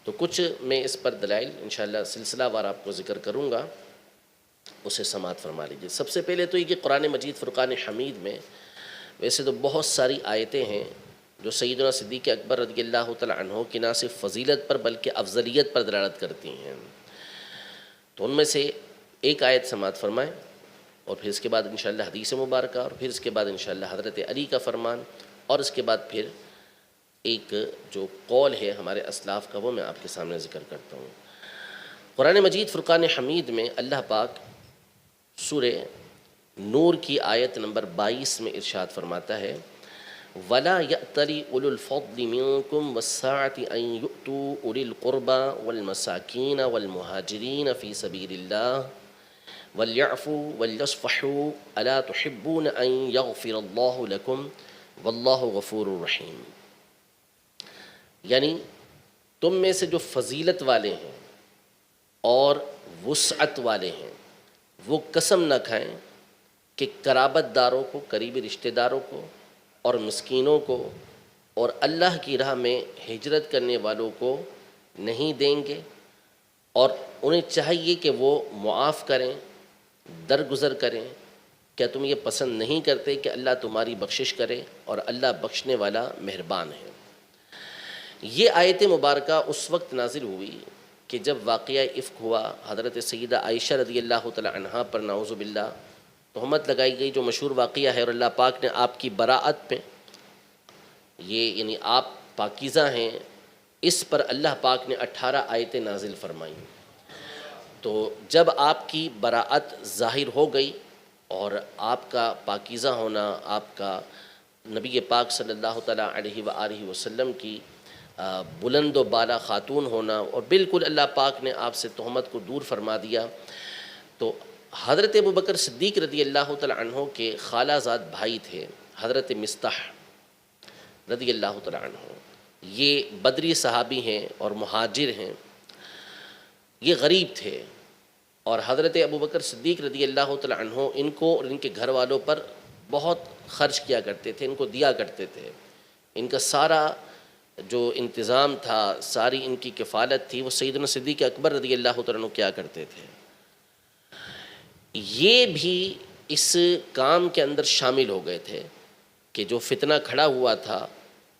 تو کچھ میں اس پر دلائل انشاءاللہ سلسلہ وار آپ کو ذکر کروں گا، اسے سماعت فرما لیجیے۔ سب سے پہلے تو یہ کہ قرآن مجید فرقان حمید میں ویسے تو بہت ساری آیتیں ہیں جو سیدنا صدیق اکبر رضی اللہ تعالی عنہ کی نہ صرف فضیلت پر بلکہ افضلیت پر دلالت کرتی ہیں، تو ان میں سے ایک آیت سماعت فرمائیں، اور پھر اس کے بعد انشاءاللہ حدیث مبارکہ، اور پھر اس کے بعد انشاءاللہ حضرت علی کا فرمان، اور اس کے بعد پھر ایک جو قول ہے ہمارے اسلاف کا وہ میں آپ کے سامنے ذکر کرتا ہوں۔ قرآن مجید فرقان حمید میں اللہ پاک سورہ نور کی آیت نمبر 22 میں ارشاد فرماتا ہے وَلَا يَأْتَلِ أُولُو الْفَضْلِ مِنْكُمْ وَالسَّعَةِ أَنْ يُؤْتُوا أُولِي الْقُرْبَى وَالْمَسَاكِينَ وَالْمُهَاجِرِينَ فِي سَبِيلِ اللَّهِ وَلْيَعْفُوا وَلْيَصْفَحُوا أَلَا تُحِبُّونَ أَنْ يَغْفِرَ اللَّهُ لَكُمْ وَاللَّهُ غَفُورٌ رَحِيمٌ۔ یعنی تم میں سے جو فضیلت والے ہیں اور وسعت والے ہیں وہ قسم نہ کھائیں کہ قرابت داروں کو، قریبی رشتہ داروں کو اور مسکینوں کو اور اللہ کی راہ میں ہجرت کرنے والوں کو نہیں دیں گے، اور انہیں چاہیے کہ وہ معاف کریں، درگزر کریں۔ کیا تم یہ پسند نہیں کرتے کہ اللہ تمہاری بخشش کرے، اور اللہ بخشنے والا مہربان ہے۔ یہ آیت مبارکہ اس وقت نازل ہوئی کہ جب واقعہ افک ہوا، حضرت سیدہ عائشہ رضی اللہ تعالی عنہا پر نعوذ باللہ تہمت لگائی گئی، جو مشہور واقعہ ہے، اور اللہ پاک نے آپ کی براءت پہ، یہ یعنی آپ پاکیزہ ہیں، اس پر اللہ پاک نے 18 آیتیں نازل فرمائیں۔ تو جب آپ کی براءت ظاہر ہو گئی اور آپ کا پاکیزہ ہونا، آپ کا نبی پاک صلی اللہ تعالیٰ علیہ وآلہ وسلم کی بلند و بالا خاتون ہونا، اور بالکل اللہ پاک نے آپ سے تہمت کو دور فرما دیا، تو حضرت ابوبکر صدیق رضی اللہ تعالیٰ عنہ کے خالہ زاد بھائی تھے حضرت مصطح رضی اللہ تعالیٰ عنہ، یہ بدری صحابی ہیں اور مہاجر ہیں، یہ غریب تھے، اور حضرت ابوبکر صدیق رضی اللہ تعالیٰ عنہ ان کو اور ان کے گھر والوں پر بہت خرچ کیا کرتے تھے، ان کو دیا کرتے تھے، ان کا سارا جو انتظام تھا، ساری ان کی کفالت تھی، وہ سیدنا صدیق اکبر رضی اللہ تعالیٰ عنہ کیا کرتے تھے۔ یہ بھی اس کام کے اندر شامل ہو گئے تھے کہ جو فتنہ کھڑا ہوا تھا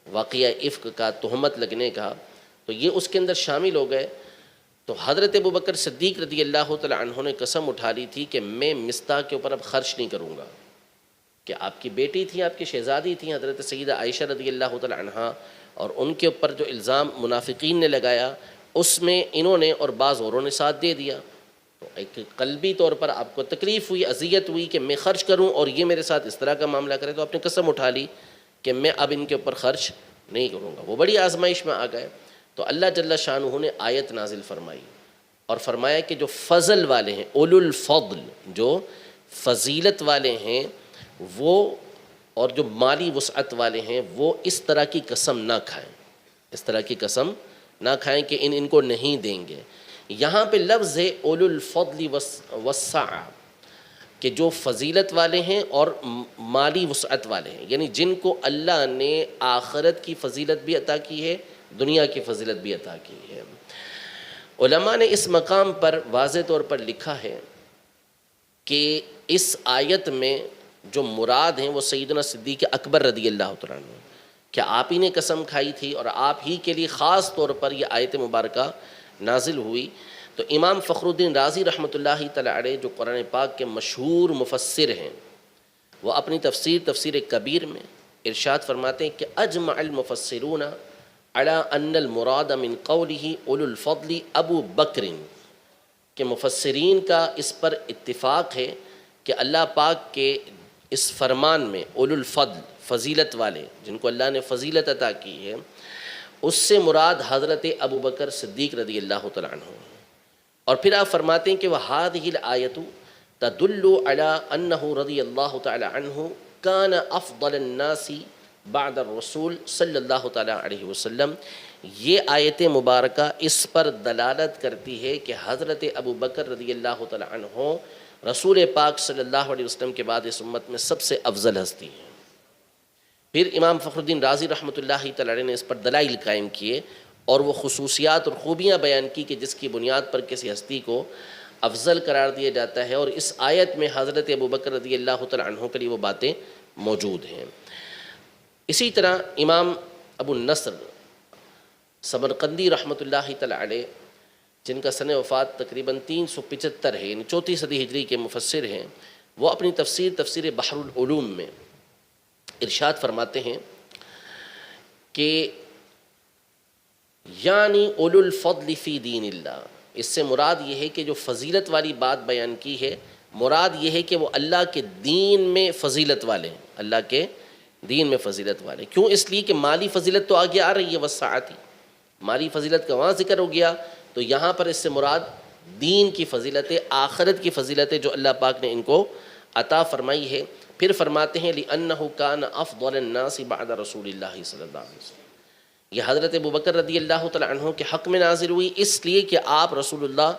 واقعہ افک کا، تہمت لگنے کا، تو یہ اس کے اندر شامل ہو گئے۔ تو حضرت ابوبکر صدیق رضی اللہ تعالیٰ عنہ نے قسم اٹھا لی تھی کہ میں مصطح کے اوپر اب خرچ نہیں کروں گا، کہ آپ کی بیٹی تھی، آپ کی شہزادی تھی حضرت سیدہ عائشہ رضی اللہ تعالیٰ عنہ، اور ان کے اوپر جو الزام منافقین نے لگایا اس میں انہوں نے اور بعض اوروں نے ساتھ دے دیا، تو ایک قلبی طور پر آپ کو تکلیف ہوئی، اذیت ہوئی کہ میں خرچ کروں اور یہ میرے ساتھ اس طرح کا معاملہ کرے، تو آپ نے قسم اٹھا لی کہ میں اب ان کے اوپر خرچ نہیں کروں گا۔ وہ بڑی آزمائش میں آ گئے، تو اللہ جل شانہ نے آیت نازل فرمائی اور فرمایا کہ جو فضل والے ہیں، اولو الفضل، جو فضیلت والے ہیں، وہ اور جو مالی وسعت والے ہیں، وہ اس طرح کی قسم نہ کھائیں، اس طرح کی قسم نہ کھائیں کہ ان کو نہیں دیں گے۔ یہاں پہ لفظ ہے اولو الفضل والسعہ، کہ جو فضیلت والے ہیں اور مالی وسعت والے ہیں، یعنی جن کو اللہ نے آخرت کی فضیلت بھی عطا کی ہے، دنیا کی فضیلت بھی عطا کی ہے۔ علماء نے اس مقام پر واضح طور پر لکھا ہے کہ اس آیت میں جو مراد ہیں وہ سیدنا صدیق اکبر رضی اللہ تعالیٰ عنہ، کہ آپ ہی نے قسم کھائی تھی اور آپ ہی کے لیے خاص طور پر یہ آیت مبارکہ نازل ہوئی۔ تو امام فخر الدین رازی رحمۃ اللہ تعالیٰ علیہ جو قرآن پاک کے مشہور مفسر ہیں، وہ اپنی تفسیر کبیر میں ارشاد فرماتے ہیں کہ اجمع المفسرون علی ان المراد من قوله اولو الفضل ابو بکر، کہ مفسرین کا اس پر اتفاق ہے کہ اللہ پاک کے اس فرمان میں اولو الفضل، فضیلت والے، جن کو اللہ نے فضیلت عطا کی ہے، اس سے مراد حضرت ابوبکر صدیق رضی اللہ تعالیٰ عنہ۔ اور پھر آپ فرماتے ہیں کہ وَهَذِهِ الْآيَةُ تَدُلُّ عَلَىٰ أَنَّهُ رضی اللہ تعالیٰ عنہ كَانَ أَفْضَلَ النَّاسِ بَعْدَ الرَّسُولِ صلی اللہ تعالیٰ علیہ وسلم۔ یہ آیت مبارکہ اس پر دلالت کرتی ہے کہ حضرت ابوبکر رضی اللہ تعالیٰ عنہ رسول پاک صلی اللہ علیہ وسلم کے بعد اس امت میں سب سے افضل ہستی ہیں۔ پھر امام فخر الدین رازی رحمۃ اللہ تعالیٰ نے اس پر دلائل قائم کیے، اور وہ خصوصیات اور خوبیاں بیان کی کہ جس کی بنیاد پر کسی ہستی کو افضل قرار دیا جاتا ہے، اور اس آیت میں حضرت ابوبکر رضی اللہ تعالی عنہ کے لیے وہ باتیں موجود ہیں۔ اسی طرح امام ابو النصر سمرقندی رحمۃ اللہ تعالی علیہ، جن کا سن وفات تقریباً 375 ہے، یعنی 4 صدی ہجری کے مفسر ہیں، وہ اپنی تفسیر بحر العلوم میں ارشاد فرماتے ہیں کہ یعنی اولو الفضل فی دین اللہ، اس سے مراد یہ ہے کہ جو فضیلت والی بات بیان کی ہے، مراد یہ ہے کہ وہ اللہ کے دین میں فضیلت والے ہیں، اللہ کے دین میں فضیلت والے۔ کیوں؟ اس لیے کہ مالی فضیلت تو آگے آ رہی ہے، وسعتی مالی فضیلت کا وہاں ذکر ہو گیا، تو یہاں پر اس سے مراد دین کی فضیلت، آخرت کی فضیلت جو اللہ پاک نے ان کو عطا فرمائی ہے۔ پھر فرماتے ہیں لِأَنَّهُ كَانَ أَفْضَلَ النَّاسِ بَعْدَ رسول اللہ صلی اللہ علیہ وسلم، یہ حضرت ابوبکر رضی اللہ تعالی عنہ کے حق میں نازل ہوئی اس لیے کہ آپ رسول اللہ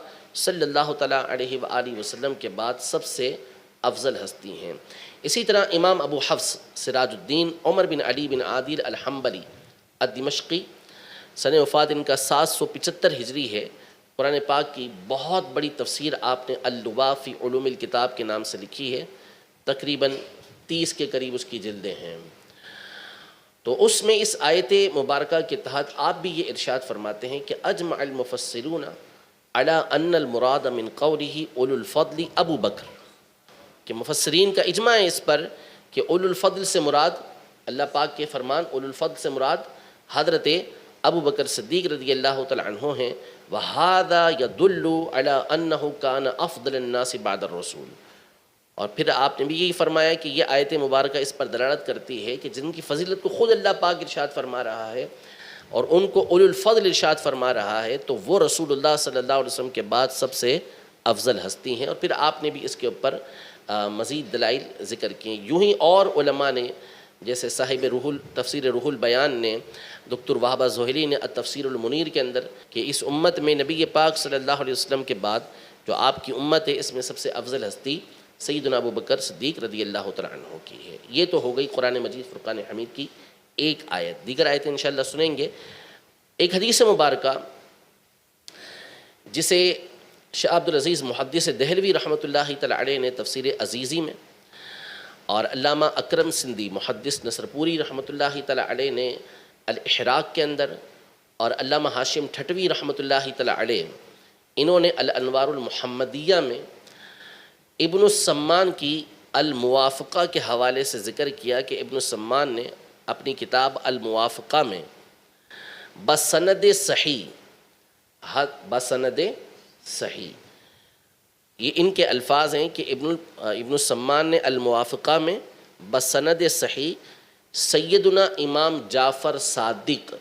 صلی اللہ تعالی علیہ وآلہ وسلم کے بعد سب سے افضل ہستی ہیں۔ اسی طرح امام ابو حفص سراج الدین عمر بن علی بن عادل الحنبلی الدمشقی، سن وفات ان کا 775 ہجری ہے، قرآن پاک کی بہت بڑی تفسیر آپ نے اللباء فی علوم الکتاب کے نام سے لکھی ہے، تقریباً 30 کے قریب اس کی جلدیں ہیں۔ تو اس میں اس آیت مبارکہ کے تحت آپ بھی یہ ارشاد فرماتے ہیں کہ اجمع المفسرون علی ان المراد من قوله اولو الفضل ابو بکر، کہ مفسرین کا اجماع ہے اس پر کہ اولو الفضل سے مراد، اللہ پاک کے فرمان اولو الفضل سے مراد حضرت ابو بکر صدیق رضی اللہ تعالی عنہ ہیں۔ وَهَذَا يَدُلُّ عَلَىٰ أَنَّهُ كَانَ أَفْضَلَ النَّاسِ بَعْدَ الرَّسُولِ، اور پھر آپ نے بھی یہی فرمایا کہ یہ آیت مبارکہ اس پر دلالت کرتی ہے کہ جن کی فضیلت کو خود اللہ پاک ارشاد فرما رہا ہے اور ان کو اولو الفضل ارشاد فرما رہا ہے، تو وہ رسول اللہ صلی اللہ علیہ وسلم کے بعد سب سے افضل ہستی ہیں۔ اور پھر آپ نے بھی اس کے اوپر مزید دلائل ذکر کیں۔ یوں ہی اور علماء نے، جیسے صاحب تفسیر روح البیان نے، دکتر وہبہ زہری نے التفسیر المنیر کے اندر، کہ اس امت میں نبی پاک صلی اللہ علیہ وسلم کے بعد جو آپ کی امت ہے، اس میں سب سے افضل ہستی سیدنا ابو بکر صدیق رضی اللہ تعالیٰ عنہ کی ہے۔ یہ تو ہو گئی قرآن مجید فرقان حمید کی ایک آیت، دیگر آیتیں انشاءاللہ سنیں گے۔ ایک حدیث مبارکہ جسے شاہ عبدالعزیز محدث دہلوی رحمۃ اللہ تعالیٰ علیہ نے تفسیر عزیزی میں، اور علامہ اکرم سندھی محدث نصرپوری رحمۃ اللہ تعالیٰ علیہ نے الاحراق کے اندر، اور علامہ ہاشم ٹھٹوی رحمۃ اللہ تعالیٰ علیہ انہوں نے الانوار المحمدیہ میں ابن السمان کی الموافقہ کے حوالے سے ذکر کیا کہ ابن السمان نے اپنی کتاب الموافقہ میں بسند صحیح، یہ ان کے الفاظ ہیں کہ ابن السمان نے الموافقہ میں بسند صحیح سیدنا امام جعفر صادق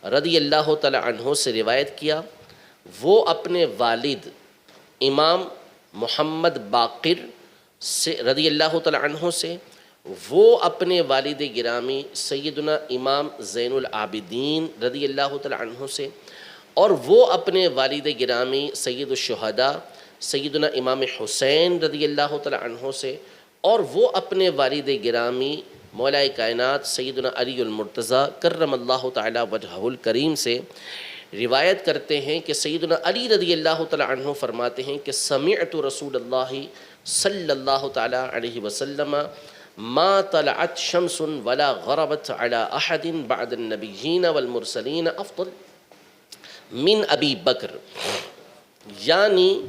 رضی اللہ تعالی عنہ سے روایت کیا، وہ اپنے والد امام محمد باقر سے رضی اللہ تعالی عنہ سے، وہ اپنے والد گرامی سیدنا امام زین العابدین رضی اللہ تعالی عنہ سے، اور وہ اپنے والد گرامی سید الشہداء سیدنا امام حسین رضی اللہ تعالی عنہ سے، اور وہ اپنے والد گرامی مولا کائنات سیدنا علی المرتضیٰ کرم اللہ تعالی وجہہ الکریم سے روایت کرتے ہیں کہ سیدنا علی رضی اللہ تعالی عنہ فرماتے ہیں کہ سمعت رسول اللہ صلی اللہ تعالی علیہ وسلم ما طلعت شمس ولا غربت على احد بعد النبیین والمرسلین افضل من ابی بکر، یعنی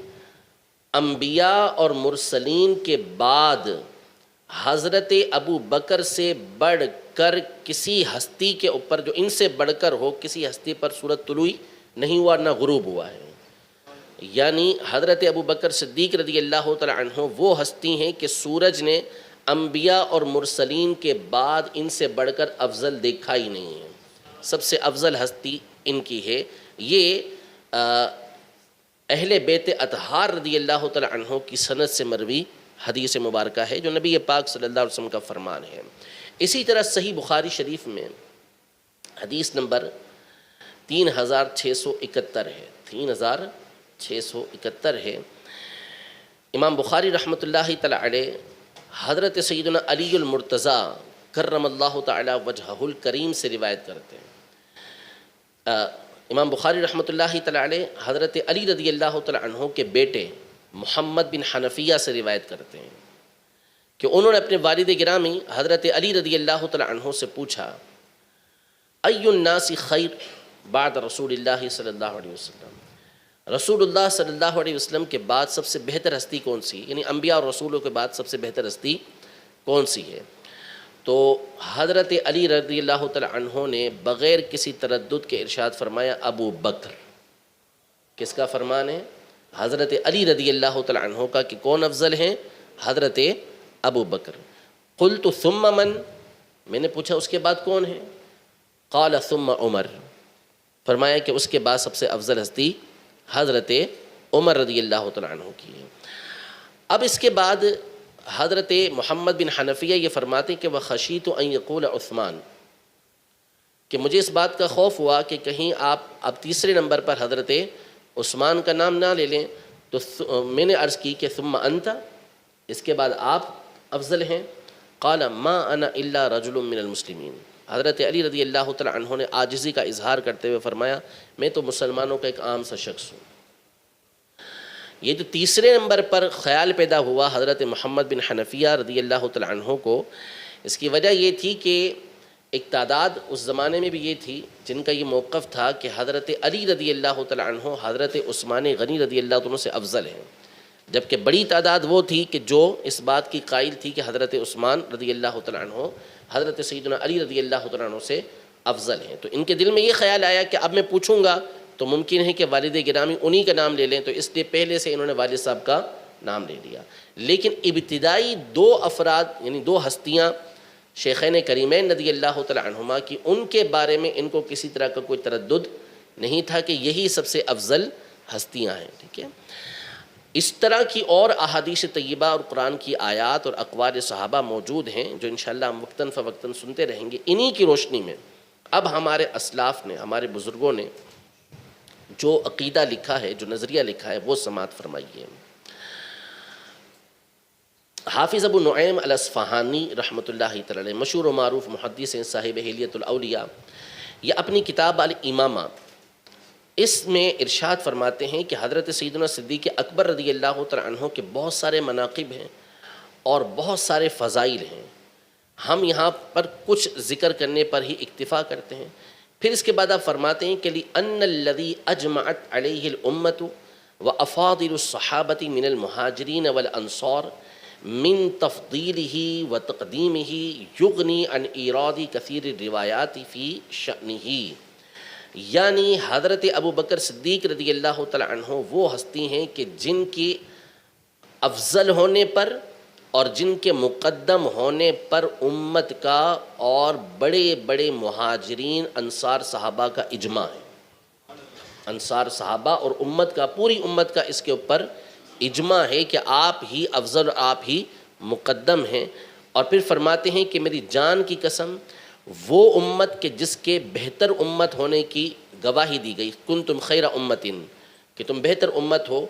انبیاء اور مرسلین کے بعد حضرت ابو بکر سے بڑھ کر کسی ہستی کے اوپر، جو ان سے بڑھ کر ہو، کسی ہستی پر سورج طلوع نہیں ہوا نہ غروب ہوا ہے۔ یعنی حضرت ابو بکر صدیق رضی اللہ تعالی عنہ وہ ہستی ہیں کہ سورج نے انبیاء اور مرسلین کے بعد ان سے بڑھ کر افضل دیکھا ہی نہیں ہے، سب سے افضل ہستی ان کی ہے۔ یہ اہل بیت اطہار رضی اللہ تعالی عنہ کی سند سے مروی حدیث مبارکہ ہے، جو نبی پاک صلی اللہ علیہ وسلم کا فرمان ہے۔ اسی طرح صحیح بخاری شریف میں حدیث نمبر 3671 ہے، 3671 ہے۔ امام بخاری رحمۃ اللہ تعالی علیہ حضرت سیدنا علی المرتضیٰ کرم اللہ تعالی وجہہ الکریم سے روایت کرتے ہیں۔ امام بخاری رحمۃ اللہ تعالیٰ علیہ حضرت علی رضی اللہ تعالیٰ عنہ کے بیٹے محمد بن حنفیہ سے روایت کرتے ہیں کہ انہوں نے اپنے والد گرامی حضرت علی رضی اللہ تعالیٰ عنہ سے پوچھا ای الناس خیر بعد رسول اللہ صلی اللہ علیہ وسلم، رسول اللہ صلی اللہ علیہ وسلم کے بعد سب سے بہتر ہستی کون سی، یعنی انبیاء اور رسولوں کے بعد سب سے بہتر ہستی کون سی ہے؟ تو حضرت علی رضی اللہ تعالیٰ عنہ نے بغیر کسی تردد کے ارشاد فرمایا ابو بکر۔ کس کا فرمان ہے؟ حضرت علی رضی اللہ تعالیٰ عنہ کا، کہ کون افضل ہیں؟ حضرت ابو بکر۔ قلت ثم من، میں نے پوچھا اس کے بعد کون ہے؟ قال ثم عمر، فرمایا کہ اس کے بعد سب سے افضل ہستی حضرت عمر رضی اللہ تعالیٰ عنہ کی ہے۔ اب اس کے بعد حضرت محمد بن حنفیہ یہ فرماتے ہیں کہ وَخَشِيتُ أَن يَقُولَ عثمان، کہ مجھے اس بات کا خوف ہوا کہ کہیں آپ اب تیسرے نمبر پر حضرت عثمان کا نام نہ لے لیں، تو میں نے عرض کی کہ ثم انت، اس کے بعد آپ افضل ہیں۔ قال ما انا الا رجل من المسلمین، حضرت علی رضی اللہ تعالیٰ عنہ نے عاجزی کا اظہار کرتے ہوئے فرمایا میں تو مسلمانوں کا ایک عام سا شخص ہوں۔ یہ جو تیسرے نمبر پر خیال پیدا ہوا حضرت محمد بن حنفیہ رضی اللہ تعالیٰ عنہ کو، اس کی وجہ یہ تھی کہ ایک تعداد اس زمانے میں بھی یہ تھی جن کا یہ موقف تھا کہ حضرت علی رضی اللہ تعالیٰ عنہ حضرت عثمان غنی رضی اللہ عنہ سے افضل ہیں، جبکہ بڑی تعداد وہ تھی کہ جو اس بات کی قائل تھی کہ حضرت عثمان رضی اللہ تعالیٰ عنہ حضرت سیدنا علی رضی اللہ تعالیٰ عنہ سے افضل ہیں۔ تو ان کے دل میں یہ خیال آیا کہ اب میں پوچھوں گا تو ممکن ہے کہ والد گرامی انہی کا نام لے لیں، تو اس لیے پہلے سے انہوں نے والد صاحب کا نام لے لیا۔ لیکن ابتدائی دو افراد، یعنی دو ہستیاں شیخین کریمین رضی اللہ تعالیٰ عنہما کی، ان کے بارے میں ان کو کسی طرح کا کوئی تردد نہیں تھا کہ یہی سب سے افضل ہستیاں ہیں، ٹھیک ہے۔ اس طرح کی اور احادیث طیبہ اور قرآن کی آیات اور اقوال صحابہ موجود ہیں جو انشاءاللہ ہم وقتاً فوقتاً سنتے رہیں گے۔ انہی کی روشنی میں اب ہمارے اسلاف نے، ہمارے بزرگوں نے جو عقیدہ لکھا ہے، جو نظریہ لکھا ہے، وہ سماعت فرمائیے۔ حافظ ابو نعیم الاصفہانی رحمۃ اللہ تعالی علیہ، مشہور و معروف محدث ہیں، صاحب حلیۃ الاولیاء، یہ اپنی کتاب الامامہ اس میں ارشاد فرماتے ہیں کہ حضرت سیدنا صدیق اکبر رضی اللہ تعالیٰ عنہ کے بہت سارے مناقب ہیں اور بہت سارے فضائل ہیں، ہم یہاں پر کچھ ذکر کرنے پر ہی اکتفا کرتے ہیں۔ پھر اس کے بعد آپ فرماتے ہیں کہ لِأَنَّ الَّذِي أَجْمَعَتْ عَلَيْهِ الْأُمَّةُ وَأَفَاضِلُ الصَّحَابَةِ مِنَ الْمُهَاجِرِينَ وَالْأَنصَارِ مِن تَفْضِيلِهِ وَتَقْدِيمِهِ يُغْنِي عَنْ إِيرَادِ كَثِيرِ الرِّوَايَاتِ فِي شَأْنِهِ، یعنی حضرت ابو بکر صدیق رضی اللہ تعالیٰ عنہ وہ ہستی ہیں کہ جن کی افضل ہونے پر اور جن کے مقدم ہونے پر امت کا اور بڑے بڑے مہاجرین انصار صحابہ کا اجماع ہے۔ انصار صحابہ اور امت کا، پوری امت کا اس کے اوپر اجماع ہے کہ آپ ہی افضل، آپ ہی مقدم ہیں۔ اور پھر فرماتے ہیں کہ میری جان کی قسم، وہ امت کہ جس کے بہتر امت ہونے کی گواہی دی گئی، کنتم خیر امتن، کہ تم بہتر امت ہو،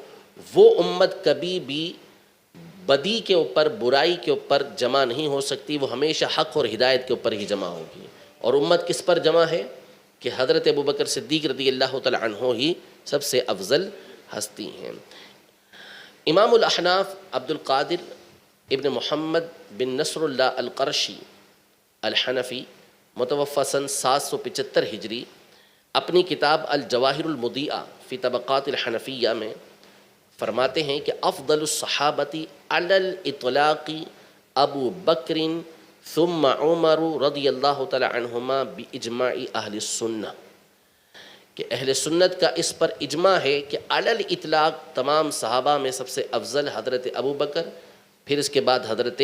وہ امت کبھی بھی بدی کے اوپر، برائی کے اوپر جمع نہیں ہو سکتی، وہ ہمیشہ حق اور ہدایت کے اوپر ہی جمع ہوگی۔ اور امت کس پر جمع ہے؟ کہ حضرت ابو بکر صدیق رضی اللہ تعالی عنہ ہی سب سے افضل ہستی ہیں۔ امام الاحناف عبد القادر ابن محمد بن نصر اللہ القرشی الحنفی، متوفی سن 775 ہجری، اپنی کتاب الجواہر المضیئہ فی طبقات الحنفیہ میں فرماتے ہیں کہ افضل الصحابۃ علی الاطلاق ابو بکر ثم عمر رضی اللہ تعالی عنہما باجماع اہل السنہ، کہ اہل سنت کا اس پر اجماع ہے کہ علی الاطلاق تمام صحابہ میں سب سے افضل حضرت ابو بکر، پھر اس کے بعد حضرت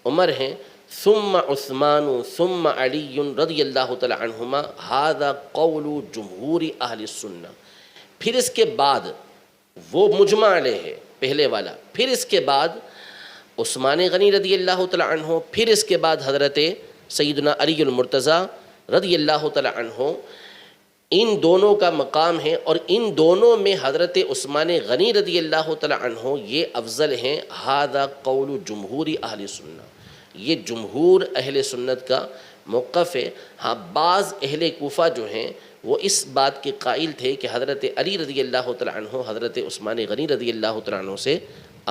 عمر ہیں، ثم عثمان ثم علی رضی اللہ تعالی عنہما، ھذا قول جمہور اہل السنہ۔ پھر اس کے بعد وہ مجمع علیہ ہے پہلے والا، پھر اس کے بعد عثمان غنی رضی اللہ تعالی عنہ، پھر اس کے بعد حضرت سیدنا علی المرتضیٰ رضی اللہ تعالی عنہ، ان دونوں کا مقام ہے۔ اور ان دونوں میں حضرت عثمان غنی رضی اللہ تعالی عنہ یہ افضل ہیں۔ ھذا قول جمہور اہل سنہ، یہ جمہور اہل سنت کا موقف ہے۔ ہاں بعض اہل کوفہ جو ہیں وہ اس بات کے قائل تھے کہ حضرت علی رضی اللہ تعالیٰ عنہ حضرت عثمان غنی رضی اللہ تعالیٰ عنہ سے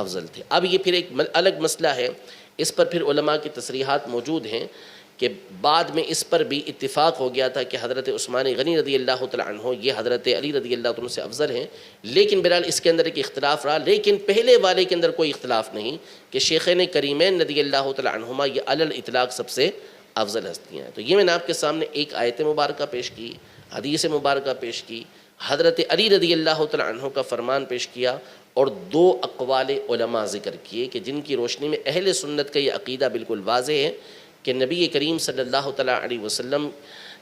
افضل تھے۔ اب یہ پھر ایک الگ مسئلہ ہے، اس پر پھر علماء کی تصریحات موجود ہیں کہ بعد میں اس پر بھی اتفاق ہو گیا تھا کہ حضرت عثمان غنی رضی اللہ تعالیٰ عنہ یہ حضرت علی رضی اللہ عنہ سے افضل ہیں، لیکن بہرحال اس کے اندر ایک اختلاف رہا، لیکن پہلے والے کے اندر کوئی اختلاف نہیں کہ شیخین کریمین رضی اللہ تعالیٰ عنہما یہ علی الاطلاق سب سے افضل ہستیاں ہیں۔ تو یہ میں نے آپ کے سامنے ایک آیت مبارکہ پیش کی، حدیث مبارکہ پیش کی، حضرت علی رضی اللہ تعالیٰ عنہ کا فرمان پیش کیا، اور دو اقوال علماء ذکر کیے کہ جن کی روشنی میں اہل سنت کا یہ عقیدہ بالکل واضح ہے کہ نبی کریم صلی اللہ تعالیٰ علیہ وسلم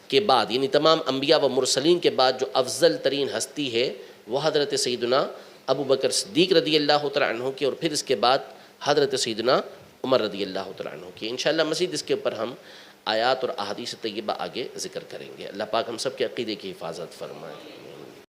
کے بعد، یعنی تمام انبیاء و مرسلین کے بعد جو افضل ترین ہستی ہے وہ حضرت سیدنا ابو بکر صدیق رضی اللہ تعالیٰ عنہ کی، اور پھر اس کے بعد حضرت سیدنا عمر رضی اللہ تعالیٰ عنہ کی۔ انشاءاللہ مزید اس کے اوپر ہم آیات اور احادیث طیبہ آگے ذکر کریں گے۔ اللہ پاک ہم سب کے عقیدے کی حفاظت فرمائے۔